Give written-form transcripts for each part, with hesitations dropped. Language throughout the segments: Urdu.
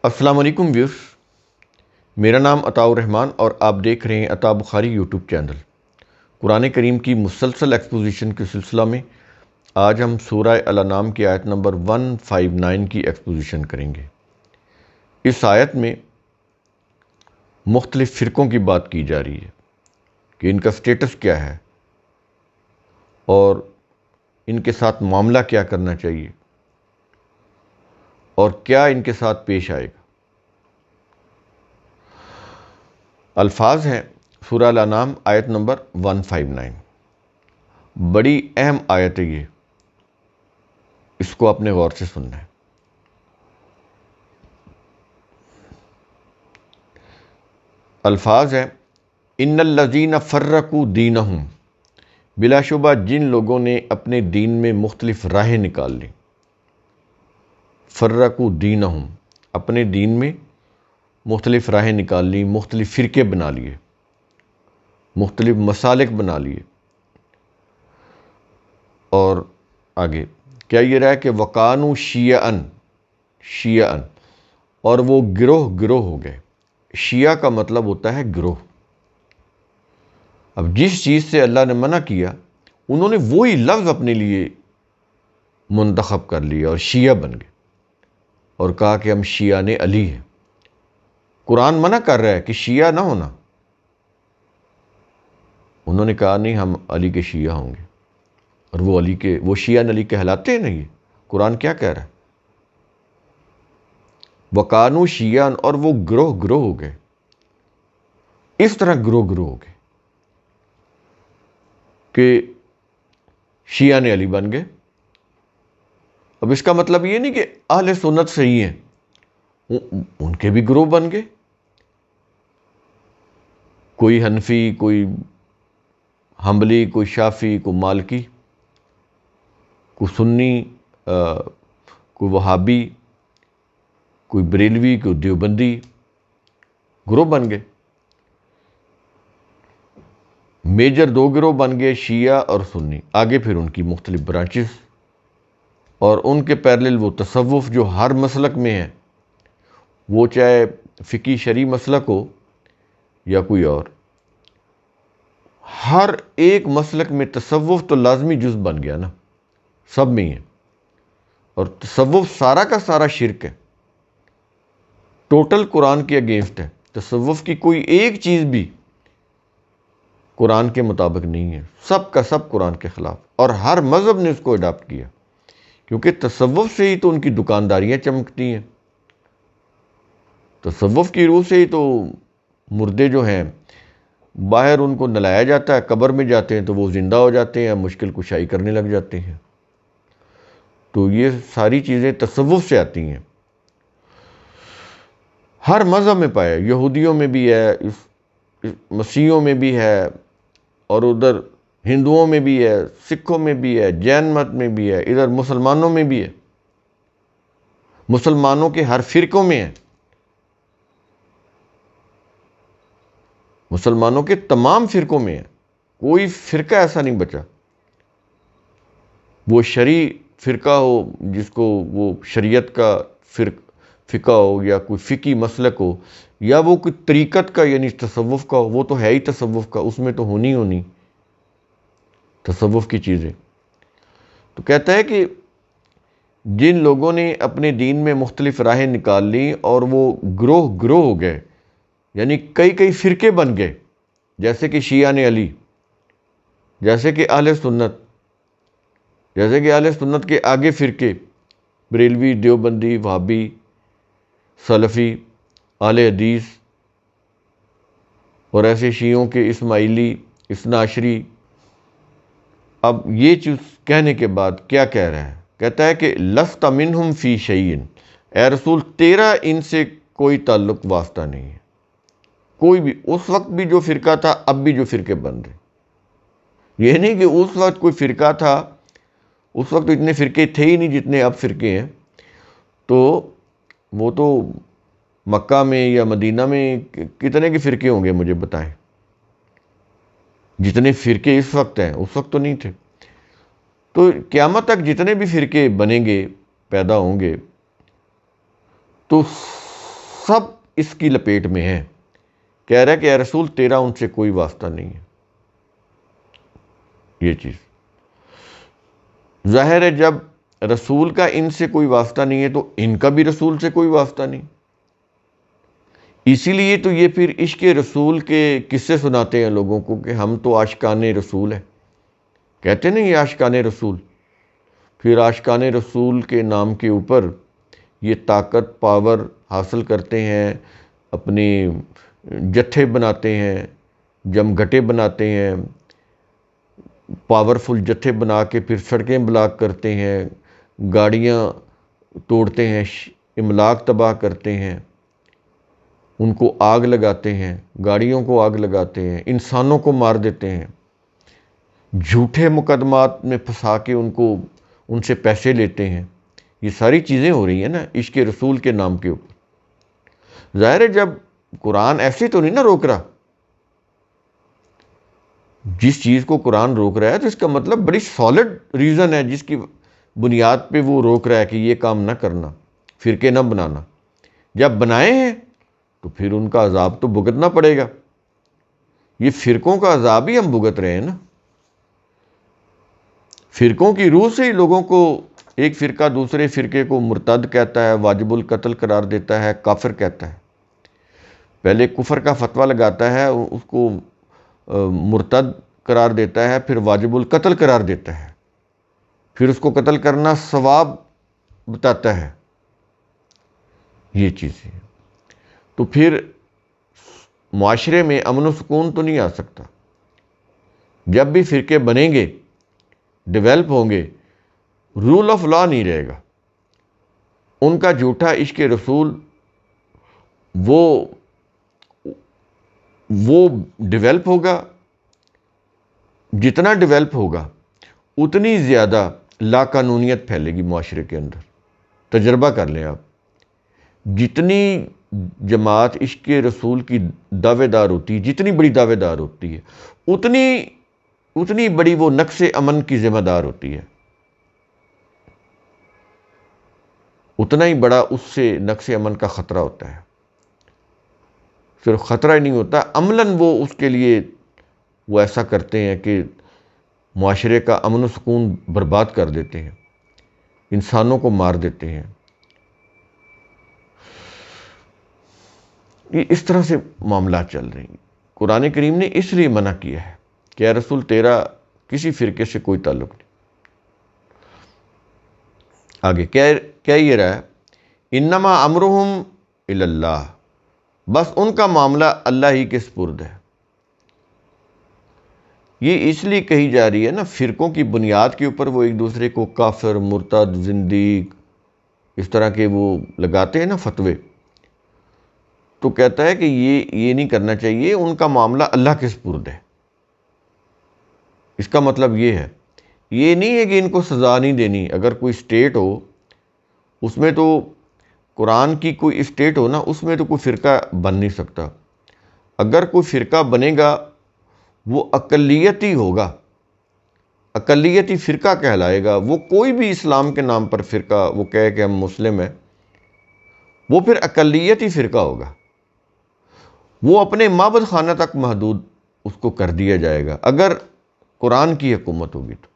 السلام علیکم ویورز، میرا نام عطاء الرحمان اور آپ دیکھ رہے ہیں عطاء بخاری یوٹیوب چینل۔ قرآن کریم کی مسلسل ایکسپوزیشن کے سلسلہ میں آج ہم سورہ الانعام کی آیت نمبر 159 کی ایکسپوزیشن کریں گے۔ اس آیت میں مختلف فرقوں کی بات کی جا رہی ہے کہ ان کا سٹیٹس کیا ہے اور ان کے ساتھ معاملہ کیا کرنا چاہیے اور کیا ان کے ساتھ پیش آئے گا۔ الفاظ ہیں سورہ الانعام آیت نمبر 159۔ بڑی اہم آیت ہے یہ، اس کو اپنے غور سے سننا ہے۔ الفاظ ہیں ان الذین فرقوا دینہم، بلا شبہ جن لوگوں نے اپنے دین میں مختلف راہیں نکال لی۔ فرقوا دینہم، اپنے دین میں مختلف راہیں نکال لی، مختلف فرقے بنا لیے، مختلف مسالک بنا لیے۔ اور آگے کیا یہ رہا ہے کہ وَقَانُوا شِیَعًا، اور وہ گروہ گروہ ہو گئے۔ شیعہ کا مطلب ہوتا ہے گروہ۔ اب جس چیز سے اللہ نے منع کیا انہوں نے وہی لفظ اپنے لیے منتخب کر لیا اور شیعہ بن گئے اور کہا کہ ہم شیعہ علی ہیں۔ قرآن منع کر رہا ہے کہ شیعہ نہ ہونا، انہوں نے کہا نہیں ہم علی کے شیعہ ہوں گے، اور وہ شیعہ علی کہلاتے ہیں نہیں۔ قرآن کیا کہہ رہا ہے؟ وَقَانُوا شِیَعًا، اور وہ گروہ گروہ ہو گئے۔ اس طرح گروہ گروہ ہو گئے کہ شیعہ علی بن گئے۔ اب اس کا مطلب یہ نہیں کہ اہل سنت صحیح ہیں، ان کے بھی گروہ بن گئے، کوئی حنفی، کوئی حنبلی، کوئی شافعی، کوئی مالکی، کوئی سنی، کوئی وہابی، کوئی بریلوی، کوئی دیوبندی، گروہ بن گئے۔ میجر دو گروہ بن گئے، شیعہ اور سنی۔ آگے پھر ان کی مختلف برانچز، اور ان کے پیرلل وہ تصوف جو ہر مسلک میں ہے، وہ چاہے فقہی شرعی مسلک ہو یا کوئی اور، ہر ایک مسلک میں تصوف تو لازمی جز بن گیا نا، سب میں ہی ہے۔ اور تصوف سارا کا سارا شرک ہے، ٹوٹل قرآن کے اگینسٹ ہے۔ تصوف کی کوئی ایک چیز بھی قرآن کے مطابق نہیں ہے، سب کا سب قرآن کے خلاف، اور ہر مذہب نے اس کو اڈاپٹ کیا، کیونکہ تصوف سے ہی تو ان کی دکانداریاں چمکتی ہیں۔ تصوف کی روح سے ہی تو مردے جو ہیں باہر ان کو نلایا جاتا ہے، قبر میں جاتے ہیں تو وہ زندہ ہو جاتے ہیں، مشکل کشائی کرنے لگ جاتے ہیں۔ تو یہ ساری چیزیں تصوف سے آتی ہیں، ہر مذہب میں پایا، یہودیوں میں بھی ہے، مسیحیوں میں بھی ہے، اور ادھر ہندوؤں میں بھی ہے، سکھوں میں بھی ہے، جین مت میں بھی ہے، ادھر مسلمانوں میں بھی ہے، مسلمانوں کے ہر فرقوں میں ہے، مسلمانوں کے تمام فرقوں میں ہے، کوئی فرقہ ایسا نہیں بچا۔ وہ شرعی فرقہ ہو جس کو وہ شریعت کا فقہ ہو، یا کوئی فقہی مسلک ہو، یا وہ کوئی طریقت کا یعنی تصوف کا ہو، وہ تو ہے ہی تصوف کا، اس میں تو ہونی تصوف کی چیزیں۔ تو کہتا ہے کہ جن لوگوں نے اپنے دین میں مختلف راہیں نکال لی اور وہ گروہ گروہ ہو گئے، یعنی کئی کئی فرقے بن گئے، جیسے کہ شیعہ علی، جیسے کہ اہل سنت، جیسے کہ اہل سنت کے آگے فرقے بریلوی، دیوبندی، وہابی، سلفی، اہل حدیث، اور ایسے شیعوں کے اسماعیلی، اثنا عشری۔ اب یہ چیز کہنے کے بعد کیا کہہ رہا ہے؟ کہتا ہے کہ لست منہم فی شیئن، اے رسول تیرا ان سے کوئی تعلق واسطہ نہیں ہے۔ کوئی بھی، اس وقت بھی جو فرقہ تھا، اب بھی جو فرقے بن رہے، یہ نہیں کہ اس وقت کوئی فرقہ تھا، اس وقت اتنے فرقے تھے ہی نہیں جتنے اب فرقے ہیں، تو وہ تو مکہ میں یا مدینہ میں کتنے کے فرقے ہوں گے مجھے بتائیں؟ جتنے فرقے اس وقت ہیں اس وقت تو نہیں تھے۔ تو قیامت تک جتنے بھی فرقے بنیں گے، پیدا ہوں گے، تو سب اس کی لپیٹ میں ہیں. کہہ رہا ہے کہ اے رسول تیرا ان سے کوئی واسطہ نہیں ہے. یہ چیز ظاہر ہے، جب رسول کا ان سے کوئی واسطہ نہیں ہے تو ان کا بھی رسول سے کوئی واسطہ نہیں. اسی لیے تو یہ پھر عشق رسول کے قصے سناتے ہیں لوگوں کو کہ ہم تو عاشقان رسول ہیں. کہتے نہیں یہ عاشقان رسول. پھر عاشقان رسول کے نام کے اوپر یہ طاقت پاور حاصل کرتے ہیں، اپنی جتھے بناتے ہیں، جمگھٹے بناتے ہیں، پاورفل جتھے بنا کے پھر سڑکیں بلاک کرتے ہیں، گاڑیاں توڑتے ہیں، املاک تباہ کرتے ہیں، ان کو آگ لگاتے ہیں، گاڑیوں کو آگ لگاتے ہیں، انسانوں کو مار دیتے ہیں، جھوٹے مقدمات میں پھنسا کے ان سے پیسے لیتے ہیں. یہ ساری چیزیں ہو رہی ہیں نا عشق رسول کے نام کے اوپر. ظاہر ہے جب قرآن ایسے تو نہیں نا روک رہا. جس چیز کو قرآن روک رہا ہے تو اس کا مطلب بڑی سالڈ ریزن ہے جس کی بنیاد پہ وہ روک رہا ہے کہ یہ کام نہ کرنا، فرقے نہ بنانا. جب بنائے ہیں تو پھر ان کا عذاب تو بھگتنا پڑے گا. یہ فرقوں کا عذاب ہی ہم بھگت رہے ہیں نا. فرقوں کی روح سے ہی لوگوں کو ایک فرقہ دوسرے فرقے کو مرتد کہتا ہے، واجب القتل قرار دیتا ہے، کافر کہتا ہے. پہلے کفر کا فتویٰ لگاتا ہے، اس کو مرتد قرار دیتا ہے، پھر واجب القتل قرار دیتا ہے، پھر اس کو قتل کرنا ثواب بتاتا ہے. یہ چیزیں تو پھر معاشرے میں امن و سکون تو نہیں آ سکتا. جب بھی فرقے بنیں گے، ڈیولپ ہوں گے، رول آف لا نہیں رہے گا. ان کا جھوٹا عشق رسول وہ ڈیولپ ہوگا. جتنا ڈیولپ ہوگا اتنی زیادہ لا قانونیت پھیلے گی معاشرے کے اندر. تجربہ کر لیں آپ، جتنی جماعت عشق رسول کی دعوے دار ہوتی ہے، جتنی بڑی دعوے دار ہوتی ہے، اتنی بڑی وہ نقص امن کی ذمہ دار ہوتی ہے. اتنا ہی بڑا اس سے نقص امن کا خطرہ ہوتا ہے. صرف خطرہ ہی نہیں ہوتا، عملاً وہ اس کے لیے وہ ایسا کرتے ہیں کہ معاشرے کا امن و سکون برباد کر دیتے ہیں، انسانوں کو مار دیتے ہیں. یہ اس طرح سے معاملات چل رہے ہیں. قرآن کریم نے اس لیے منع کیا ہے کہ اے رسول تیرا کسی فرقے سے کوئی تعلق نہیں. آگے کیا یہ رہا ہے، انما امرہم الی اللہ، بس ان کا معاملہ اللہ ہی کے سپرد ہے. یہ اس لیے کہی جا رہی ہے نا، فرقوں کی بنیاد کے اوپر وہ ایک دوسرے کو کافر، مرتد، زندیق اس طرح کے وہ لگاتے ہیں نا فتوے. تو کہتا ہے کہ یہ نہیں کرنا چاہیے، ان کا معاملہ اللہ کے سپرد ہے. اس کا مطلب یہ نہیں ہے کہ ان کو سزا نہیں دینی. اگر کوئی اسٹیٹ ہو، اس میں تو قرآن کی کوئی اسٹیٹ ہو نا، اس میں تو کوئی فرقہ بن نہیں سکتا. اگر کوئی فرقہ بنے گا وہ اقلیتی ہوگا، اقلیتی فرقہ کہلائے گا. وہ کوئی بھی اسلام کے نام پر فرقہ وہ کہے کہ ہم مسلم ہیں، وہ پھر اقلیتی فرقہ ہوگا. وہ اپنے معبد خانہ تک محدود اس کو کر دیا جائے گا. اگر قرآن کی حکومت ہوگی تو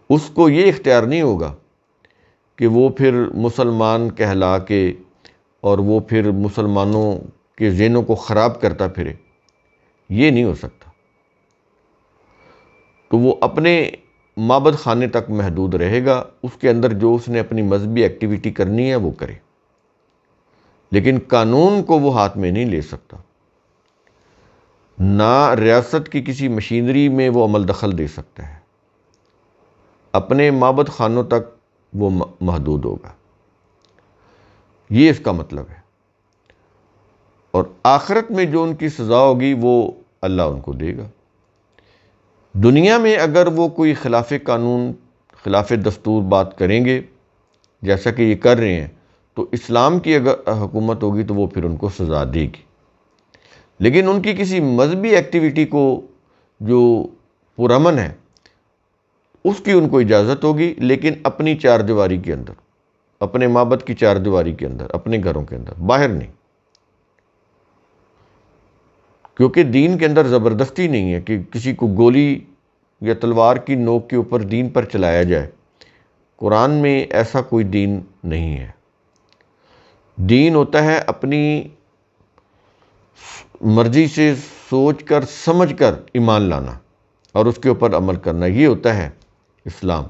اس کو یہ اختیار نہیں ہوگا کہ وہ پھر مسلمان کہلا کے اور وہ پھر مسلمانوں کے ذہنوں کو خراب کرتا پھرے. یہ نہیں ہو سکتا. تو وہ اپنے معبد خانے تک محدود رہے گا. اس کے اندر جو اس نے اپنی مذہبی ایکٹیویٹی کرنی ہے وہ کرے، لیکن قانون کو وہ ہاتھ میں نہیں لے سکتا. نہ ریاست کی کسی مشینری میں وہ عمل دخل دے سکتا ہے. اپنے معبد خانوں تک وہ محدود ہوگا. یہ اس کا مطلب ہے. اور آخرت میں جو ان کی سزا ہوگی وہ اللہ ان کو دے گا. دنیا میں اگر وہ کوئی خلاف قانون، خلاف دستور بات کریں گے جیسا کہ یہ کر رہے ہیں، تو اسلام کی اگر حکومت ہوگی تو وہ پھر ان کو سزا دے گی. لیکن ان کی کسی مذہبی ایکٹیویٹی کو جو پرامن ہے اس کی ان کو اجازت ہوگی، لیکن اپنی چار دیواری کے اندر، اپنے معبد کی چار دیواری کے اندر، اپنے گھروں کے اندر، باہر نہیں. کیونکہ دین کے اندر زبردستی نہیں ہے کہ کسی کو گولی یا تلوار کی نوک کے اوپر دین پر چلایا جائے. قرآن میں ایسا کوئی دین نہیں ہے. دین ہوتا ہے اپنی مرضی سے سوچ کر سمجھ کر ایمان لانا اور اس کے اوپر عمل کرنا، یہ ہوتا ہے اسلام.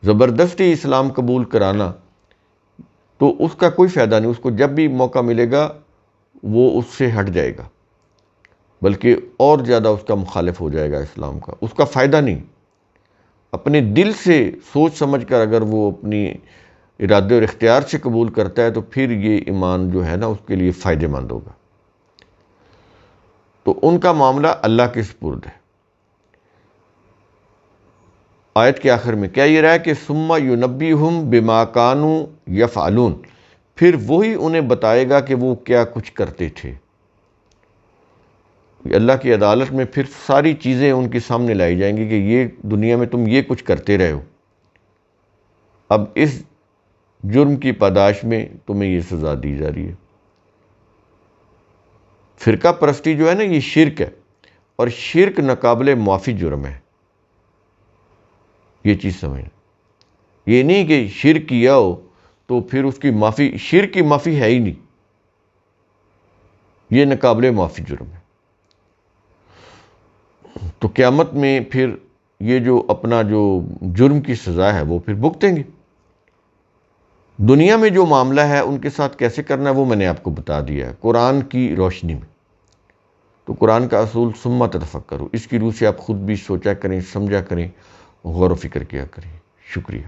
زبردستی اسلام قبول کرانا تو اس کا کوئی فائدہ نہیں. اس کو جب بھی موقع ملے گا وہ اس سے ہٹ جائے گا، بلکہ اور زیادہ اس کا مخالف ہو جائے گا اسلام کا. اس کا فائدہ نہیں. اپنے دل سے سوچ سمجھ کر اگر وہ اپنی ارادے اور اختیار سے قبول کرتا ہے تو پھر یہ ایمان جو ہے نا اس کے لیے فائدہ مند ہوگا. تو ان کا معاملہ اللہ کے سپرد ہے. آیت کے آخر میں کیا یہ رہا ہے کہ ثم ینبئہم بما کانوا یفعلون، پھر وہی انہیں بتائے گا کہ وہ کیا کچھ کرتے تھے. اللہ کی عدالت میں پھر ساری چیزیں ان کے سامنے لائی جائیں گی کہ یہ دنیا میں تم یہ کچھ کرتے رہے ہو، اب اس جرم کی پاداش میں تمہیں یہ سزا دی جا رہی ہے. فرقہ پرستی جو ہے نا یہ شرک ہے، اور شرک ناقابل معافی جرم ہے. یہ چیز سمجھیں. یہ نہیں کہ شرک کیا ہو تو پھر اس کی معافی، شرک کی معافی ہے ہی نہیں، یہ ناقابل معافی جرم ہے. تو قیامت میں پھر یہ جو اپنا جو جرم کی سزا ہے وہ پھر بھگتیں گے. دنیا میں جو معاملہ ہے ان کے ساتھ کیسے کرنا ہے وہ میں نے آپ کو بتا دیا ہے قرآن کی روشنی میں. تو قرآن کا اصول ثم تفکروا، اس کی روح سے آپ خود بھی سوچا کریں، سمجھا کریں، غور و فکر کیا کریں. شکریہ.